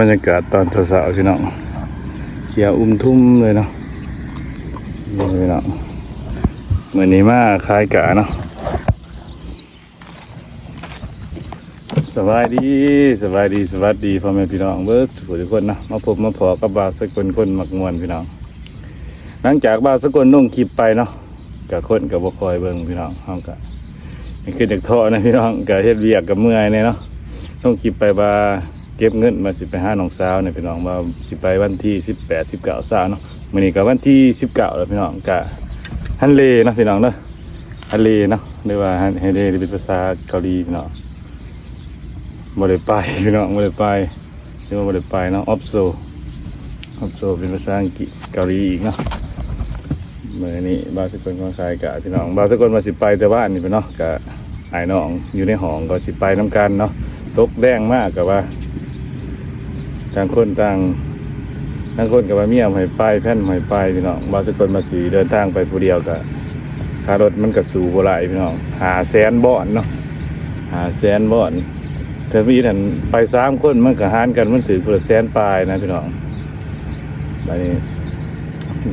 บรรยากาศตอนเช้าๆพี่น้องเขียวทุ่มเลยเนาะนี่พี่น้องเหมือนนี้มาคล้ายกะเนาะสบายดีสวัสดีพ่อแม่พี่น้องเบิร์ดทุกคนนะมาพบมาพอกับบ่าวสกลคนหมักมวนพี่น้องหลังจากบ่าวสกลลงคลิปไปเนาะกับคนกับบ่คอยเบิ่งพี่น้องห้องกะนี่คือจากท่อนะพี่น้องกับเฮ็ดเวียกกับเมื่อยเนี่ยเนาะลงคลิปไปว่าเก็บเงินมาสิไปหาน้องสาวเนี่ยพี่น้องมาสิไปวันที่18 19 20เนาะมื้อนี้ก็วันที่19แล้วพี่น้องกะฮันเลเนาะพี่น้องเนาะฮันเลเนาะหรือว่าฮันเลเป็นภาษาเกาหลีพี่น้องบ่ได้ไปพี่น้องบ่ได้ไปหรือว่าบ่ได้ไปเนาะออฟโซเป็นภาษาอังกฤษเกาหลีอีกเนาะมื้อนี้บ่าวสกลคนขายกะพี่น้องบ่าวสกลมาสิไปแต่บ้านนี่พี่น้องกะอ้ายน้องอยู่ในห้องก็สิไปนำกันเนาะตกแรงมากก็ว่าต่างคนกับว่าเมียให้ไปแผ่นให้ไปพี่น้องบ่าวสกลมาสีเดินทางไปผู้เดียวกับค่ารถมันก็สูงบ่หลายพี่น้อง500,000 บาทเนาะ500,000 บาทเธอมีนั่นไป3 คนมันก็หารกันมันถือคนละ100,000 ปลายนะพี่น้องบัดนี้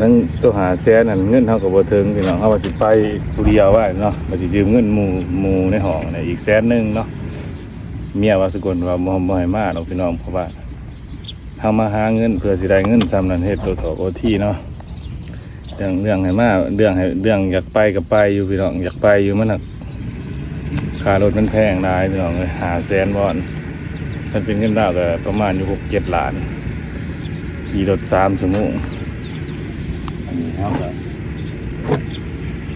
ทั้งตัว500,000นั่นเงินเฮาก็บ่ถึงพี่น้องเฮาว่าสิไปผู้เดียวว่าเนาะว่าสิยืมเงินหมู่ในห้องเนี่ยอีก100,000เนาะเมียว่าสกลว่าบ่ให้มาดอกพี่น้องเพราะว่าเฮามาหาเงินเพื่อสิได้เงินซ้ำนั้นเฮ็ดตัวถอกโอทีเนาะเรื่องให้มาเรื่องอยากไปก็ไปอยู่พี่น้องอยากไปอยู่มันน่ะค่ารถมันแพงหลายพี่น้องเอ้ย500,000 บาทมันเป็นเงินดาวก็ประมาณอยู่6-7 ล้านขี่รถ3 ชั่วโมงอันนี้เฮาก็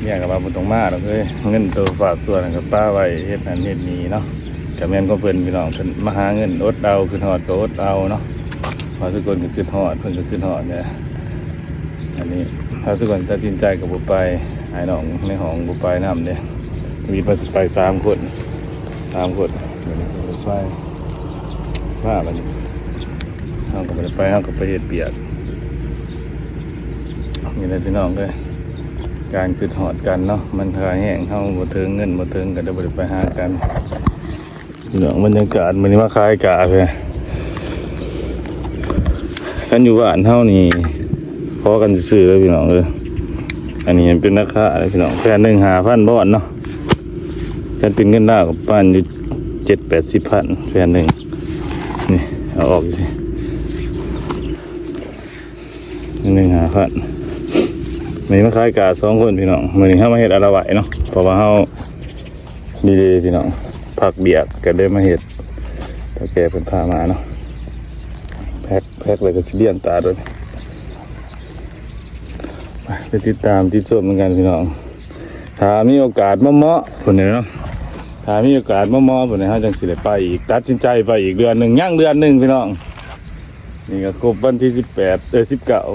เนี่ยก็ว่าบ่ต้องมาดอกเอ้ยเงินตัวฝากส่วนนั้นก็ป้าไว้เฮ็ดนั่นเฮ็ดนี่เนาะก็แม่นก็เพิ่นพี่น้องเพิ่นมาหาเงินอดเอาขึ้นฮอดก็อดเอาเนาะพอทุกคนก็ขึ้นฮอดเพิ่นก็ขึ้นฮอดเนี่ยอันนี้พอทุกคนตัดสินใจก็บ่ไปให้น้องในห้องบ่ไปนำเด้มีไป3 คนไปว่าบัดนี้เฮาก็บ่ได้ไปเฮาก็ไปเฮ็ดเปียกนี่แหละพี่น้องเอ้ยการขึ้นฮอดกันเนาะมันหาแห้งเฮาบ่ถึงเงินบ่ถึงก็ได้บ่ได้ไปหากันพี่น้องบรรยากาศมื้อนี้มาขายกะเพิ่นกันอยู่บ้านเฮานี่พอกันซื้อเลยพี่น้องอันนี้เป็นราคาเลยพี่น้องแผ่นหนึ่ง5,000 บาทเนาะกันเป็นเงินดาวกับป้านอยู่7-80 พันแผ่นหนึ่งนี่เอาออกสิ1,500,000มีมาขายกา2 คนพี่น้องมื้อนี้เฮามาเฮ็ดอาละไหวเนาะเพราะว่าเฮาดีเดพี่น้องผักเบียกก็ได้มาเฮ็ดถ้าแกเพิ่นพามาเนาะแพ็คเลยก็สิเลี้ยงตาด้วยไปติดตามติดชมเหมือนกันพี่น้องถ้ามีโอกาสเหมาะๆพุ่นนี่เนาะถ้ามีโอกาสเหมาะๆพุ่นนี่เฮาจังสิได้ไปอีกตัดสินใจไปอีกเดือนหนึงย่างเดือนหนึงพี่น้องนี่ก็ครบวันที่19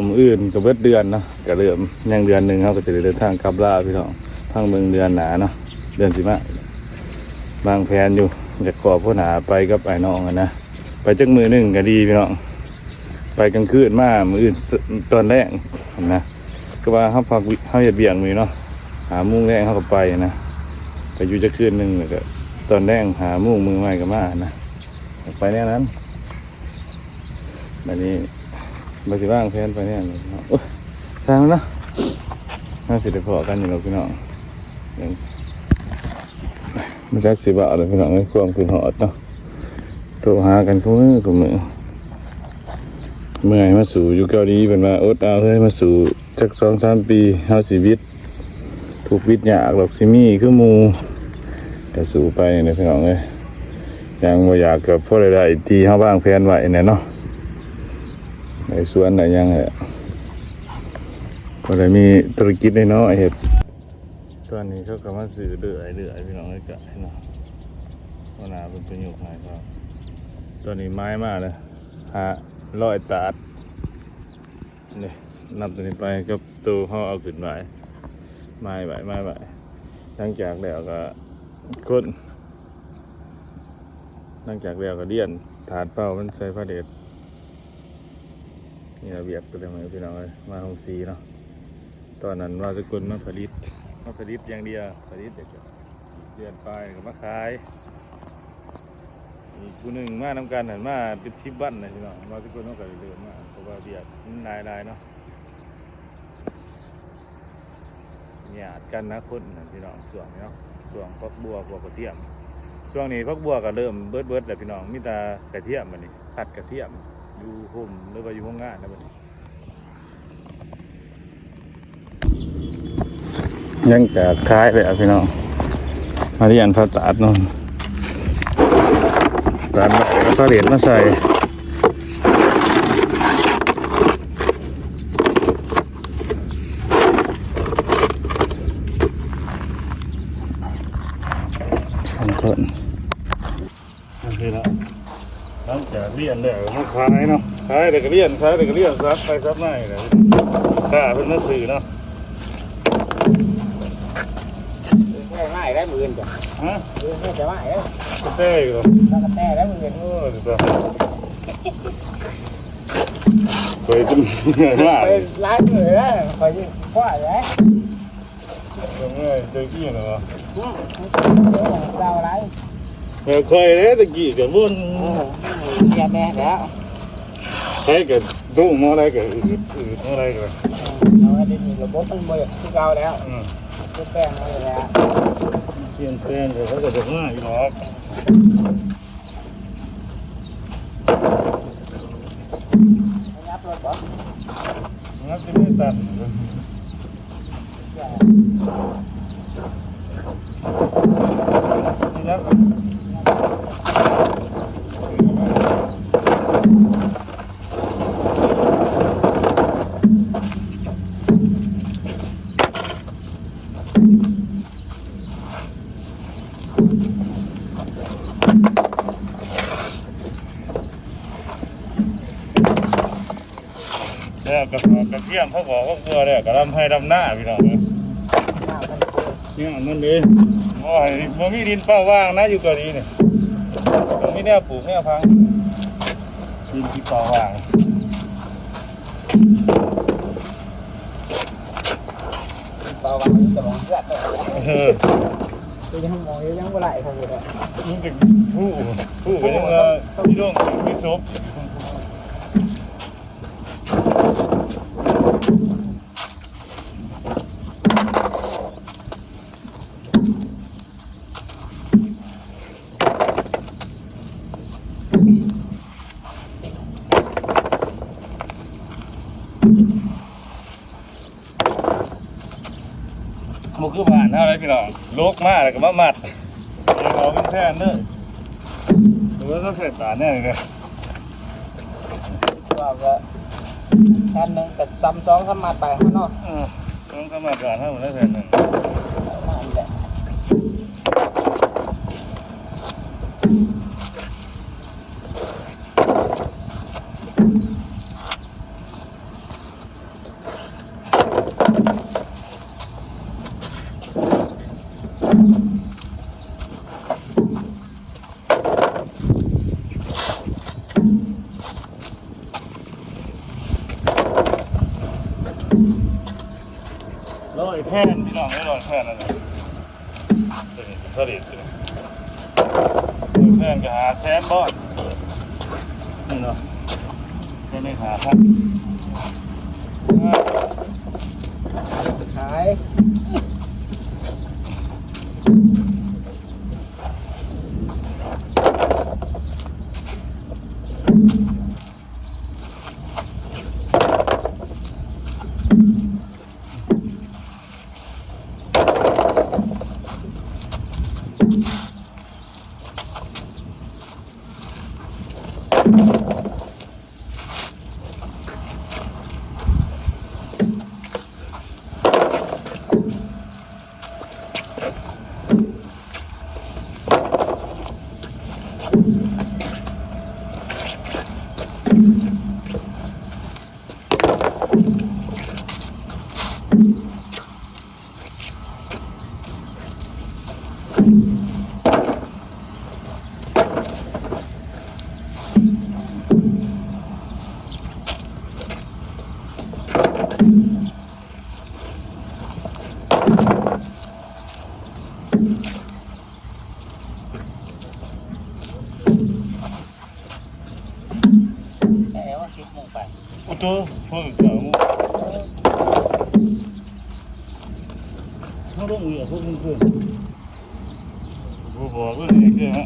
มื้ออื่นก็เบิดเดือนเนาะก็เริ่มย่างเดือนหนึงเฮาก็สิได้เดินทางกลับลาวพี่น้องทางเมืองเดือนหน้าเนาะเดือนสิมาบางแผนอยู่อยากขอผู้หาไปกับไอ้น้องนะไปจักมื้อนึงก็ดีพี่น้องไปกลางคืนมามื้ออื่นตอนแรกนะก็ว่าเฮาพักเฮาเฮ็ดเวียงมื้อเนาะหาโมงแรงเฮาก็ไปนะไปอยู่จักคืนนึงแล้วก็ตอนแรกหาโมงมื้อใหม่ก็มานะไปแน่นั้นบัดนี้บ่สิวางแผนไปแน่เนาะโอ้ยทางเนาะน่าสิได้พอกันอยู่แล้วพี่น้องมันจักสิบ่เอาเลยพี่น้องเอ้ยความขึ้นฮอดเนาะโทรหากันคู่มือเมื่อยมาสู่อยู่เกาหลีเป็นว่าอดเอาเฮ้ยมาสู่จัก2-3 ปีเฮาชีวิตถูกวิทย์ยากหรอกสิมีคือหมู่ก็สู่ไปนี่พี่น้องเอ้ยยังบ่อยากกับพอได้ที่เฮาวางแผนไว้แน่เนาะในสวนได้ยังแหละก็ได้มีธุรกิจน้อยๆเฮ็ดตอนนี้เขาก็มาซื้อเรื่อยพี่น้องเอ้ยกะเนาะว่าหน้าเป็นประโยชน์ให้ครับตอนนี้ไม้มาเลย100 ตาดนี่นับตัวนี้ไปกับตัวเขาเอาขึ้นไว้ไม้ไหวหลังจากแล้วก็คนหลังจากแล้วก็เลี้ยนถาดเป้ามันใส่ผ้าเด็ดนี่ระเบียบตัวเดียวกันพี่น้องเลยมาห้องสีเนาะตอนนั้นว่าสกุลมาผลิตอย่างเดียวผลิตเด็กเดือนไปก็มาขาย อีกผู้หนึ่งมานำกันหันมาเป็น10 วันนะพี่น้องมาทุกคนต้องการเดินมาเพราะว่าเบียดมันลายเนาะหยาดกันนะคนนะพี่น้องส่วนนี้เนาะส่วนพักบัวพวกกระเทียมช่วงนี้พักบัวก็เริ่มเบิดแล้วพี่น้องมีแต่กระเทียมมันนี่ขัดกระเทียมอยู่ห่มหรือว่าอยู่ห้องงานนะบัดนี้ยังจะคล้ายเลยอ่ะพี่น้องมาเรียนภาษาโน่นร้านไหนก็สลิดมาใส่ช่างคนนี่ละหลังจากเรียนแล้วมาขายเนาะขายแต่ก็เรียนซับไปซับหน้าเลยข้าเป็นหนังสือเนาะง่ายได้มือจ้ะฮะมือจะง่ายได้กระเต้เหรอถ้ากระแตได้มือโอ้สุดยอดเคยเป็นง่ายไปร้านมือได้คอยยิงสิบกว่าเลยง่ายเด็กยี่เนาะเราอะไรเคยเลยตะกี้กับวุ่นเรียนแม่แล้วใช้กับตู้มออะไรกับอะไรกันเราได้มีระบบมันมือที่เราแล้วแป้งอะไรแล้วเปลี่ยนแปลงเขาก็จะง่ายหรอกงับรถบ่งับจะไม่ตัดงับแล้วกระเทียมเขาบอกว่าเกลือเนี่ยกระลำให้ดำหน้าพี่น้องเนี่ยมันดีโอ้ยมันมีดินเป้าว่างนะอยู่เกาหลีเนี่ยมันมีแนวปลูกแนวพังดินที่เป้าว่างเปล่าวันจะมองเลือดตัวยังมองยังไม่ไหลเขาเลยมันเป็นผู้เป็นยังไงที่ร่วงมีซุปมุกคือบ้านเท่าไรพี่น้องลูกมากเลยก็มามัดยังเอาเป็นแท่นเด้อหรือว่าต้องใส่ตาแน่เลยว่าก็แทนหนึ่งแต่ซ้ำสองสมัดไปข้างนอกต้องสมัครการให้หมดแล้วแท่นหนึ่งร้อยแผ่นพี่น้องไม่ร้อยแผ่นอะไรสลิดแผ่นก็หาแซมบอดนี่เนาะแค่ไม่หาครับขาย ตัวพ่อเก่าเขาต้องเหลือพวกมึงเพื่อนบอกว่าเนี่ยคือฮะ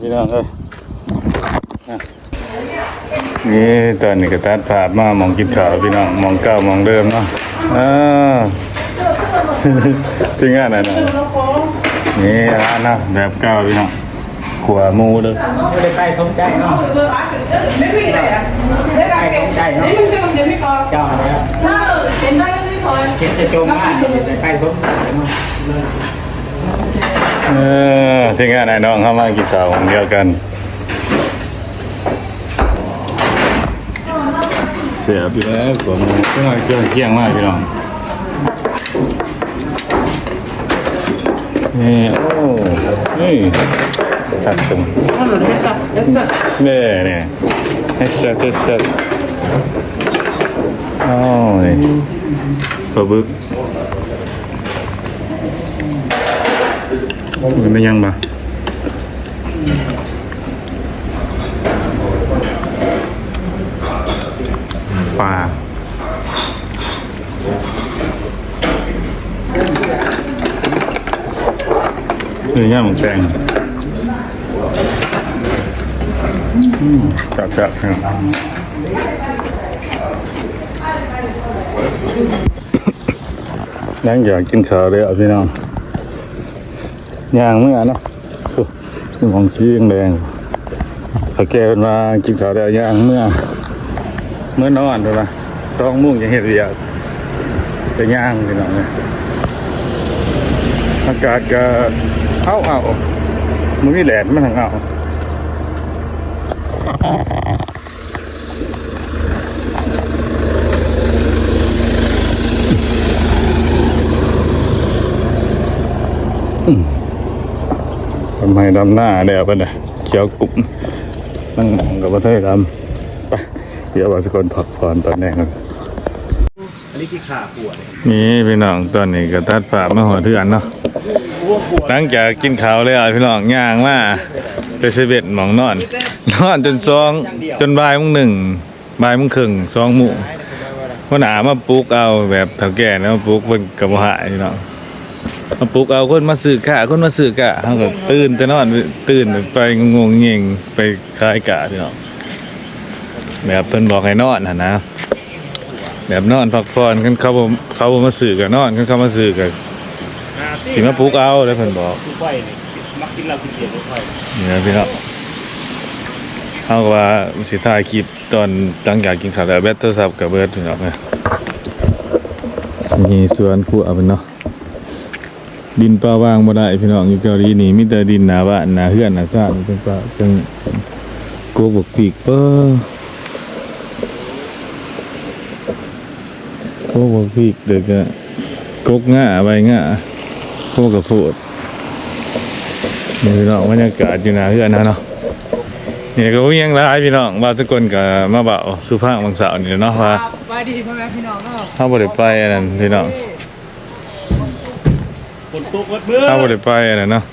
พี่น้องเอ้ยนี่ตอนนี้ก็ตัดภาพมามองกินข้าวพี่น้องมองเก่ามองเดิมเนาะที่งานอะไรนะนี่ร้านนะแบบเก่าพี่น้องขวามูเลย ไม่ได้ใกล้สมใจเนาะ ไม่มีอะไรอ่ะไม่ได้เก่งนี่มึงจะมึงจะไม่ก่อน เจ้าเนี่ย ถ้าเห็นได้ก็ไม่พอ เห็นจะโจมมากแต่ใกล้สมใจมั้ง ที่งานไอ้น้องเข้ามากินข้าวของเดียวกันเสียบอยู่แล้วผมก็น่าเคี่ยงมากพี่น้องนี่โอ้นี่ตัดตึง ฮัลโหลเอสต์เนี่ยเฮ็ดเสร็จอ๋อนี่ปลาบึกมันไม่ยังปะปลาเนื้อย่างหมูแดงจับยังอยากกินข้าวเลยอ่ะพี่น้องย่างเมื่อนะนี่ของชี้แดงถ้าแกเป็นมากินข้าวได้ย่างเมื่อนอนดูนะ2 โมงยังเห็นเรียกไปย่างพี่น้องเนี่ยอากาศก็เอามือนี่แหลดมันทั้งเอาทำไมดำหน้าเดี๋ยวไปเลยเขียวกลุ่มนั่งกับประเทศดำไปเดี๋ยวว่าสักคนผักผ่อนตอนนี้กัน อันนี้ที่ขาปวด นี่พี่น้องตอนนี้ก็ตัดฝามาหัวเถื่อนเนาะหลังจากกินข้าวเลยพี่น้องย่างมาไป11 หมองนอนจน2 จนบ่าย 1 บ่าย 1 ครึ่ง 2 โมงคนหามาปลุกเอาแบบเฒ่าแก่นะมาปลุกเป็นกระบอกหายพี่น้องมาปลุกเอาคนมาซื้อกะเขาก็ตื่นแต่นอนตื่นไปงงเง่งไปคลายกะพี่น้องแบบเพิ่นบอกให้นอนนะแบบนอนพักผ่อนกันเขามาซื้อกับนอนกันเขามาซื้อกับสิมาปลุกเอาแล้วเพิ่นบอก คือไฟนี่มักกินเหล้ากินเบียร์ด้วยไฟ เนี่ยพี่น้องเอาว่าสิถ่ายคลิปตอนตั้งอยากกินข้าวแล้วแบตโทรศัพท์กับเบิร์ดพี่น้องเนี่ยมีสวนครัวเป็นเนาะดินป่าวางบ่ได้พี่น้องอยู่เกาหลีนี่มีแต่ดินหนาบ้านหนาเฮือนหนาซ่านเป็นป่าเป็นโกบกปีกโกบกปีกเด็กก็กกง่าใบง่าโคกระโพดนี่พี่น้องบรรยากาศอยู่หนาเฮือนนะเนาะนี่ก็วิ่งหลายพี่น้องบางสกุลก็มาเบาสุภาพบางสาวนี่เนาะว่า ไปดีพ่อแม่พี่น้องเนาะ เฮาบ่ได้ไปอันนั้นพี่น้อง ฝนตกวัดเมื่อ เฮาบ่ได้ไปอันนั้นเนาะ